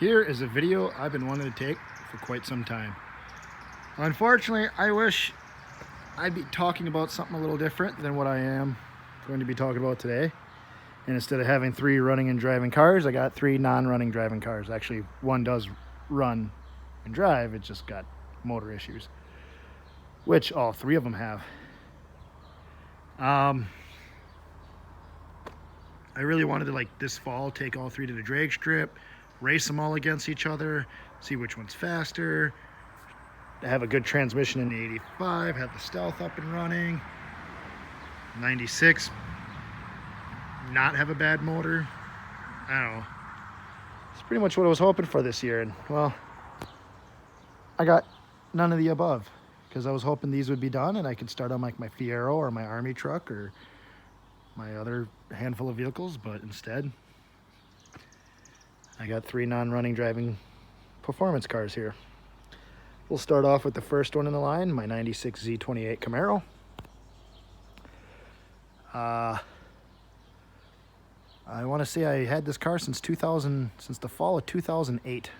Here is a video I've been wanting to take for quite some time. Unfortunately, I wish I'd be talking about something a little different than what I am going to be talking about today. And instead of having 3 running and driving cars, I got 3 non-running driving cars. Actually, one does run and drive, it just got motor issues, which all 3 of them have. I really wanted to, like, this fall, take all 3 to the drag strip, race them all against each other, see which one's faster, have a good transmission in the 85, have the stealth up and running, 96, not have a bad motor. I don't know. It's pretty much what I was hoping for this year, and well, I got none of the above, because I was hoping these would be done and I could start on like my Fiero or my Army truck or my other handful of vehicles, but instead I got 3 non-running driving performance cars here. We'll start off with the first one in the line, my 96 Z28 Camaro. I want to say I had this car since the fall of 2008. It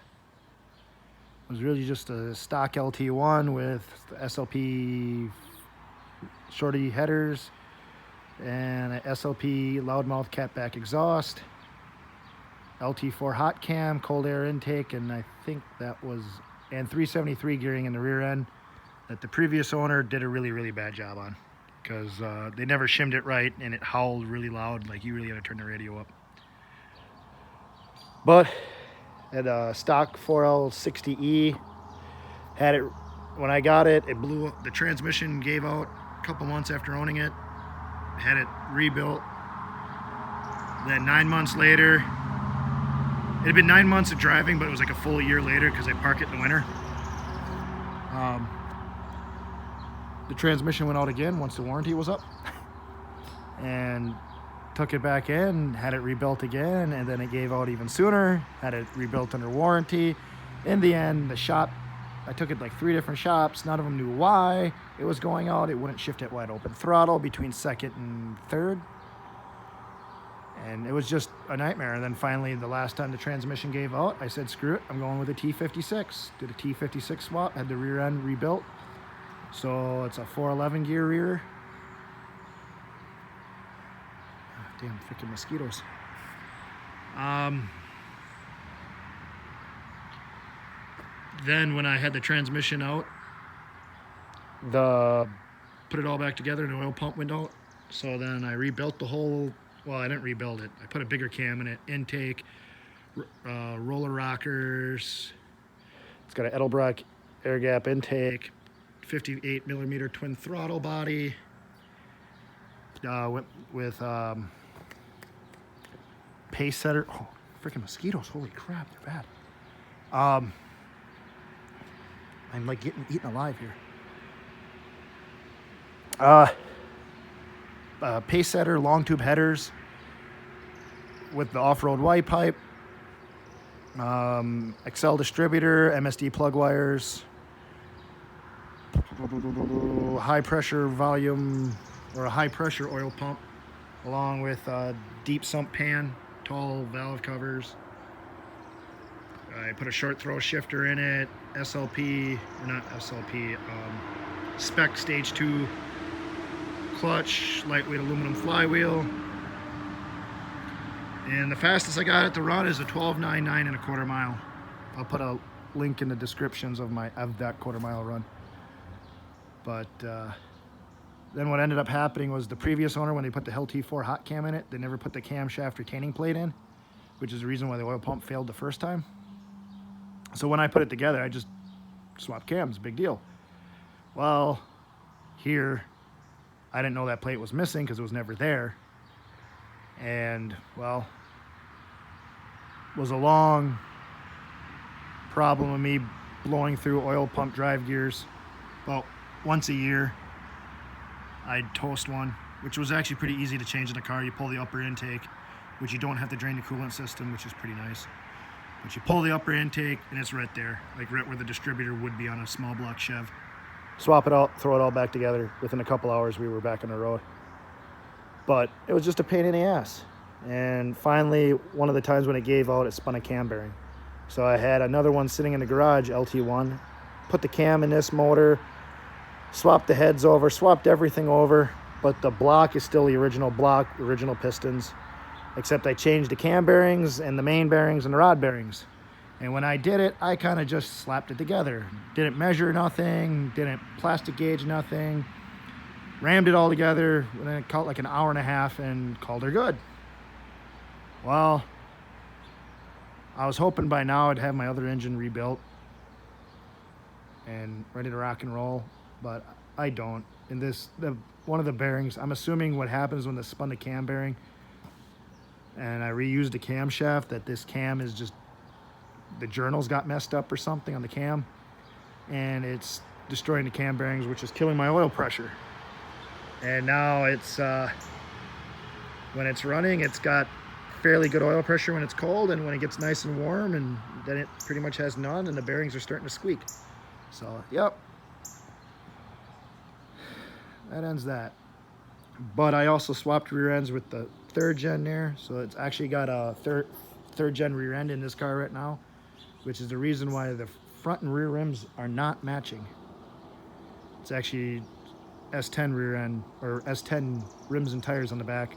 was really just a stock LT1 with the SLP shorty headers and a SLP loudmouth catback exhaust, LT4 hot cam, cold air intake, and I think that was, and 373 gearing in the rear end that the previous owner did a really bad job on, because they never shimmed it right and it howled really loud, like you really had to turn the radio up. But at a stock 4L60E, had it when I got it, it blew up. The transmission gave out a couple months after owning it. Had it rebuilt. Then 9 months later, it had been 9 months of driving, but it was like a full year later because I park it in the winter. The transmission went out again once the warranty was up, and took it back in, had it rebuilt again, and then it gave out even sooner, had it rebuilt under warranty. In the end, the shop, I took it like 3 different shops, none of them knew why it was going out. It wouldn't shift at wide open throttle between second and third, and it was just a nightmare. And then finally, the last time the transmission gave out, I said, screw it, I'm going with a T56. Did a T56 swap, had the rear end rebuilt. So it's a 411 gear rear. Damn freaking mosquitoes. Then when I had the transmission out, put it all back together and the oil pump went out. So then I rebuilt the whole, well, I didn't rebuild it. I put a bigger cam in it, intake, roller rockers. It's got an Edelbrock air gap intake, 58 millimeter twin throttle body, with pace setter. Oh, freaking mosquitoes! Holy crap, they're bad. I'm like eaten alive here. Pace setter, long tube headers with the off-road Y pipe, Excel distributor, MSD plug wires, high pressure volume or a high pressure oil pump, along with a deep sump pan, tall valve covers. I put a short throw shifter in it, SLP, or not SLP, spec stage 2 clutch, lightweight aluminum flywheel. And the fastest I got it to run is a 12.99 and a quarter mile. I'll put a link in the descriptions of that quarter mile run. But then what ended up happening was the previous owner, when they put the LT4 hot cam in it, they never put the camshaft retaining plate in, which is the reason why the oil pump failed the first time. So when I put it together, I just swapped cams, big deal. Well, here, I didn't know that plate was missing because it was never there. And, well, was a long problem of me blowing through oil pump drive gears. Well, once a year, I'd toast one, which was actually pretty easy to change in the car. You pull the upper intake, which you don't have to drain the coolant system, which is pretty nice. But you pull the upper intake, and it's right there, like right where the distributor would be on a small block Chev. Swap it out, throw it all back together. Within a couple hours, we were back on the road. But it was just a pain in the ass. And finally, one of the times when it gave out, it spun a cam bearing. So I had another one sitting in the garage, LT1. Put the cam in this motor, swapped the heads over, swapped everything over, but the block is still the original block, original pistons, except I changed the cam bearings and the main bearings and the rod bearings. And when I did it, I kind of just slapped it together. Didn't measure nothing, didn't plastic gauge nothing, rammed it all together, and then it caught like an hour and a half and called her good. Well, I was hoping by now I'd have my other engine rebuilt and ready to rock and roll, but I don't. In this, one of the bearings, I'm assuming what happens when they spun the cam bearing and I reused the camshaft, that this cam is just, the journals got messed up or something on the cam, and it's destroying the cam bearings, which is killing my oil pressure. And now it's, when it's running, it's got fairly good oil pressure when it's cold, and when it gets nice and warm, and then it pretty much has none, and the bearings are starting to squeak. So, yep. That ends that. But I also swapped rear ends with the 3rd gen there, so it's actually got a third gen rear end in this car right now, which is the reason why the front and rear rims are not matching. It's actually S10 rear end, or S10 rims and tires on the back.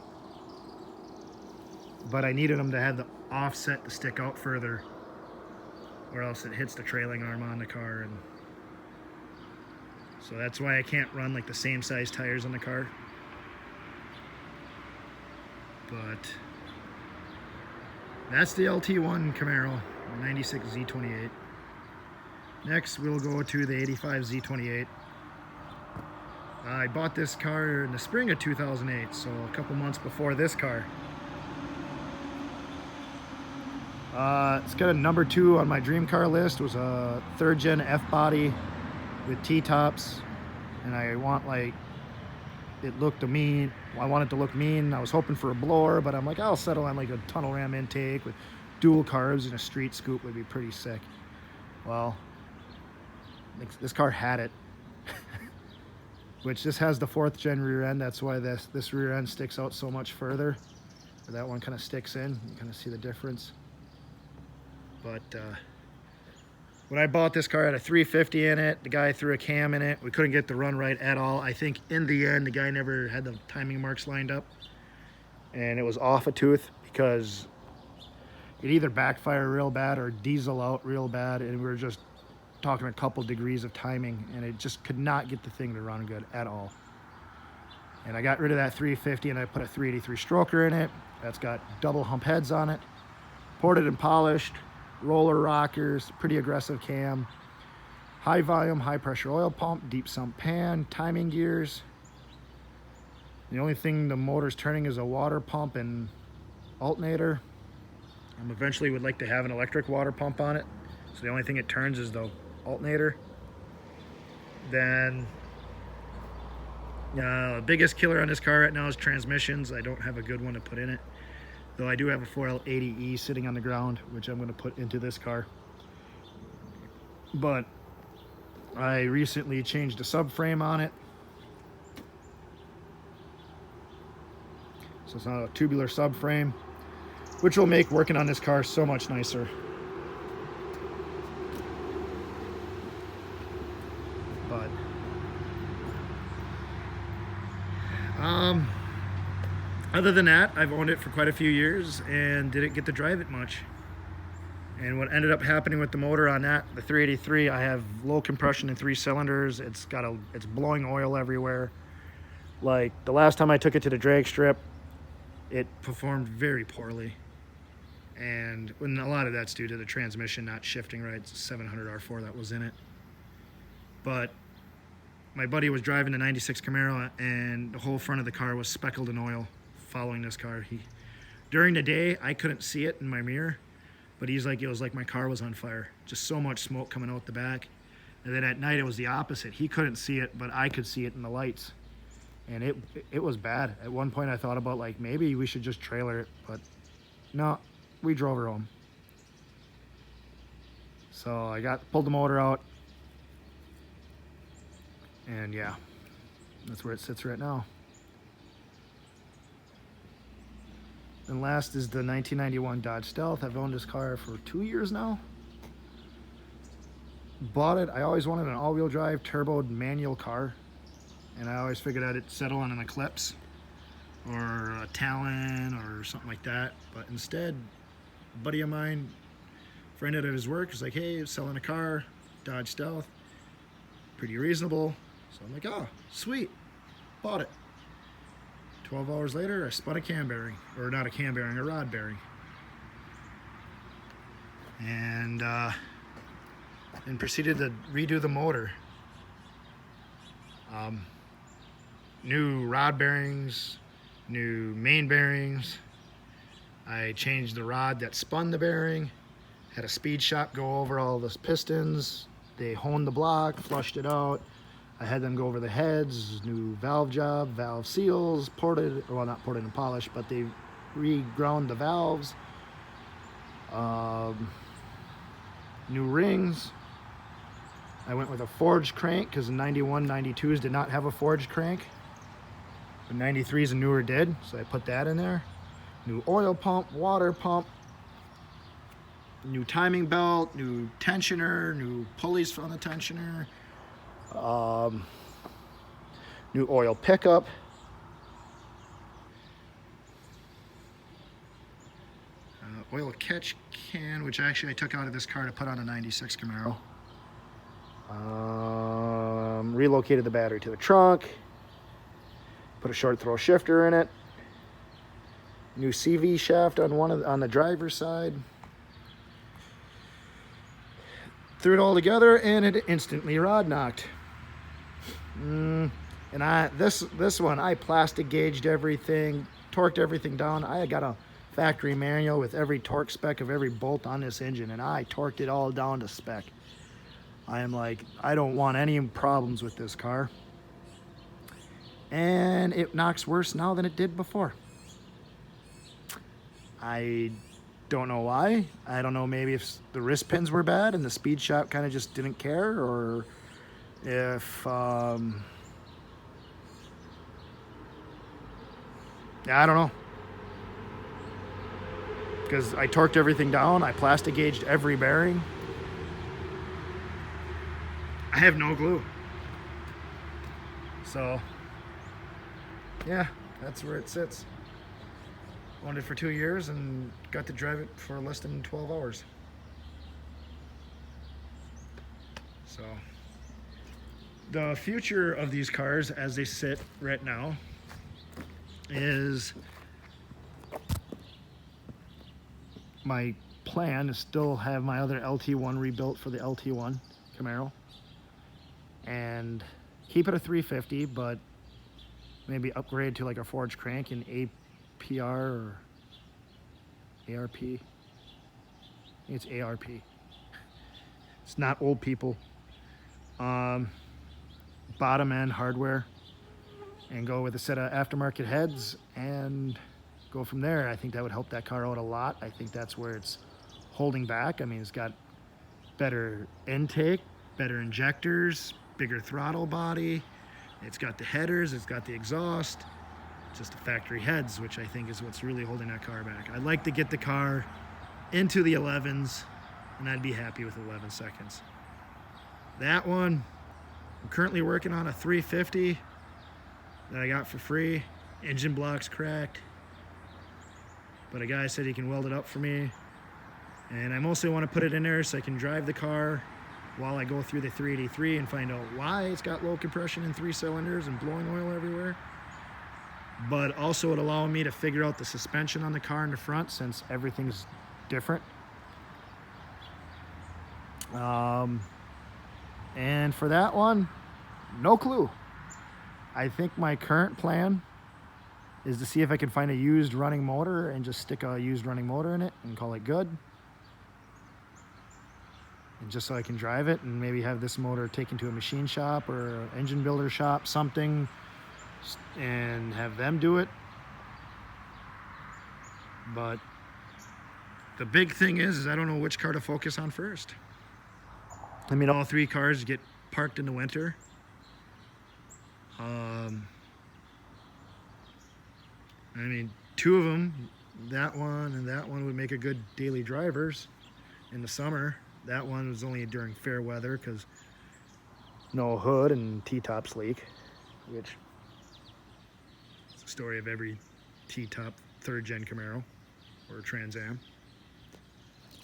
But I needed them to have the offset to stick out further, or else it hits the trailing arm on the car. And so that's why I can't run like the same size tires on the car. But that's the LT1 Camaro 96 Z28. Next we'll go to the 85 Z28. I bought this car in the spring of 2008, so a couple months before this car. It's got a number 2 on my dream car list. It was a 3rd gen F-body with T-tops, and I want, like, it looked mean. I want it to look mean. I was hoping for a blower, but I'm like, I'll settle on like a tunnel ram intake with dual carbs, and a street scoop would be pretty sick. Well, this car had it. Which this has the 4th gen rear end. That's why this rear end sticks out so much further. That one kind of sticks in. You kind of see the difference. But when I bought this car, I had a 350 in it. The guy threw a cam in it. We couldn't get the run right at all. I think in the end, the guy never had the timing marks lined up, and it was off a tooth because it either backfire real bad or diesel out real bad, and we were just talking a couple degrees of timing, and it just could not get the thing to run good at all. And I got rid of that 350 and I put a 383 stroker in it. That's got double hump heads on it, ported and polished, roller rockers, pretty aggressive cam, high volume, high pressure oil pump, deep sump pan, timing gears. The only thing the motor's turning is a water pump and alternator. Eventually would like to have an electric water pump on it, so the only thing it turns is the alternator. Then the biggest killer on this car right now is transmissions. I don't have a good one to put in it, though I do have a 4L80E sitting on the ground, which I'm going to put into this car. But I recently changed the subframe on it, so it's not a tubular subframe, which will make working on this car so much nicer. But other than that, I've owned it for quite a few years and didn't get to drive it much. And what ended up happening with the motor on that, the 383, I have low compression in 3 cylinders. It's blowing oil everywhere. Like the last time I took it to the drag strip, it performed very poorly. And a lot of that's due to the transmission not shifting right. It's a 700 R4 that was in it. But my buddy was driving the 96 Camaro, and the whole front of the car was speckled in oil following this car. During the day, I couldn't see it in my mirror, but he's like, it was like my car was on fire. Just so much smoke coming out the back. And then at night, it was the opposite. He couldn't see it, but I could see it in the lights. And it was bad. At one point, I thought about, like, maybe we should just trailer it, but no, we drove her home. So I pulled the motor out, and yeah, that's where it sits right now. And last is the 1991 Dodge Stealth. I've owned this car for 2 years now. bought it. I always wanted an all-wheel drive turboed manual car, and I always figured I'd settle on an Eclipse or a Talon or something like that. But instead, a buddy of mine, friend at his work, is like, hey, selling a car, Dodge Stealth, pretty reasonable. So I'm like, oh, sweet, bought it. 12 hours later, I spun a cam bearing, or not a cam bearing, a rod bearing. And proceeded to redo the motor. New rod bearings, new main bearings. I changed the rod that spun the bearing, had a speed shop go over all the pistons. They honed the block, flushed it out. I had them go over the heads, new valve job, valve seals, ported, well, not ported and polished, but they re-ground the valves. New rings. I went with a forged crank because the 91, 92s did not have a forged crank. The 93s and newer did, so I put that in there. New oil pump, water pump, new timing belt, new tensioner, new pulleys from the tensioner, new oil pickup. Oil catch can, which actually I took out of this car to put on a 96 Camaro. Relocated the battery to the trunk, put a short throw shifter in it, new CV shaft on the driver's side. Threw it all together and it instantly rod knocked. And this one I plastic gauged everything, torqued everything down. I got a factory manual with every torque spec of every bolt on this engine, and I torqued it all down to spec. I am like, I don't want any problems with this car. And it knocks worse now than it did before. I don't know why. I don't know, maybe if the wrist pins were bad and the speed shop kind of just didn't care, or if I don't know, because I torqued everything down, I plastic gauged every bearing. I have no clue. So yeah, that's where it sits. Owned it for 2 years and got to drive it for less than 12 hours. So the future of these cars as they sit right now is, my plan is still have my other LT1 rebuilt for the LT1 Camaro and keep it a 350, but maybe upgrade to like a forged crank in APR or ARP. I think it's ARP. It's not old people. Bottom end hardware, and go with a set of aftermarket heads and go from there. I think that would help that car out a lot. I think that's where it's holding back. I mean, it's got better intake, better injectors, bigger throttle body. It's got the headers, it's got the exhaust, just the factory heads, which I think is what's really holding that car back. I'd like to get the car into the 11s, and I'd be happy with 11 seconds. That one, I'm currently working on a 350 that I got for free. Engine block's cracked, but a guy said he can weld it up for me. And I mostly want to put it in there so I can drive the car while I go through the 383 and find out why it's got low compression in 3 cylinders and blowing oil everywhere. But also it allowed me to figure out the suspension on the car in the front, since everything's different. And for that one, no clue. I think my current plan is to see if I can find a used running motor and just stick a used running motor in it and call it good. And just so I can drive it and maybe have this motor taken to a machine shop or an engine builder shop, something, and have them do it. But the big thing is I don't know which car to focus on first. I mean, all 3 cars get parked in the winter. I mean, 2 of them, that one and that one, would make a good daily drivers in the summer. That one was only during fair weather because no hood and T-tops leak, which is the story of every T-top 3rd gen Camaro or Trans Am.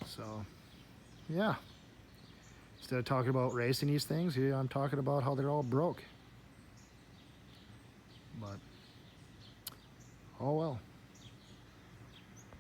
So, yeah. Instead of talking about racing these things, here I'm talking about how they're all broke. But, oh well.